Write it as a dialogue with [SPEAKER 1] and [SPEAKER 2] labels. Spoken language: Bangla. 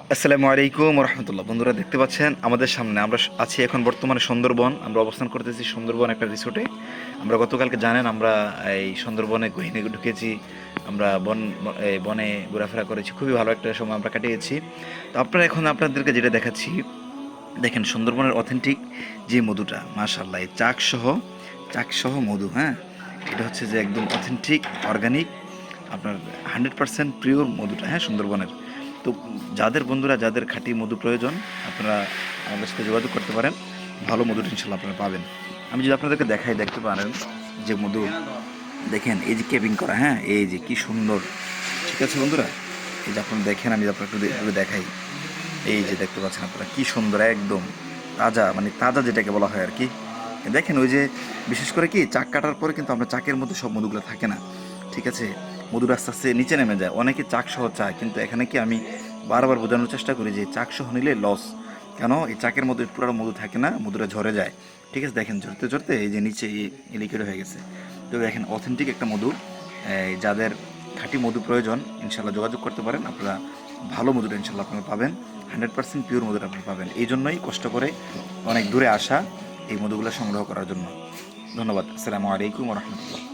[SPEAKER 1] আসসালামু আলাইকুম রহমতুল্লাহ। বন্ধুরা দেখতে পাচ্ছেন আমাদের সামনে আমরা আছি এখন বর্তমানে সুন্দরবন। আমরা অবস্থান করতেছি সুন্দরবন একটা রিসোর্টে। আমরা গতকালকে জানেন আমরা এই সুন্দরবনে গহীনে ঢুকেছি। আমরা এই বনে ঘোরাফেরা করেছি, খুবই ভালো একটা সময় আমরা কাটিয়েছি। তো আপনারা এখন আপনাদেরকে যেটা দেখাচ্ছি, দেখেন সুন্দরবনের অথেন্টিক যে মধুটা, মাশাআল্লাহ, এই চাকসহ মধু, হ্যাঁ, এটা হচ্ছে যে একদম অথেন্টিক অর্গানিক আপনার 100% পিওর মধুটা, হ্যাঁ, সুন্দরবনের। তো বন্ধুরা যাদের খাঁটি মধু প্রয়োজন, আপনারা আমাদের সাথে যোগাযোগ করতে পারেন। ভালো মধুটা ইনশাল্লাহ আপনারা পাবেন। আমি যদি আপনাদেরকে দেখাই, দেখতে পারেন যে মধু, দেখেন এই যে কেবিং করা, হ্যাঁ, এই যে কি সুন্দর। ঠিক আছে বন্ধুরা, এই যে আপনারা দেখেন, আমি আপনাকে একটু দেখাই। এই যে দেখতে পাচ্ছেন আপনারা কি সুন্দর, একদম তাজা, মানে তাজা যেটাকে বলা হয় আর কি। দেখেন ওই যে বিশেষ করে কি চাক কাটার পরে কিন্তু আমরা চাকের মধ্যে সব মধুগুলো থাকে না, ঠিক আছে, মধুর আস্তে আস্তে নিচে নেমে যায়। অনেকে চাক সহ চায়, কিন্তু এখানে কি আমি বারবার বোঝানোর চেষ্টা করি যে চাক সহ নিলে লস। কেন, এই চাকের মধ্যে পুরো মধু থাকে না, মধুটা ঝরে যায়। ঠিক আছে, দেখেন ঝরতে ঝরতে এই যে নিচে লিকুইড হয়ে গেছে। তো দেখেন অথেন্টিক একটা মধু। যাদের খাঁটি মধু প্রয়োজন, ইনশাল্লাহ যোগাযোগ করতে পারেন। আপনারা ভালো মধুটা ইনশাল্লাহ আপনারা পাবেন, 100% পিওর মধুটা আপনারা পাবেন। এই জন্যই কষ্ট করে অনেক দূরে আসা এই মধুগুলো সংগ্রহ করার জন্য। ধন্যবাদ। আসসালামু আলাইকুম রহমতুল্লাহ।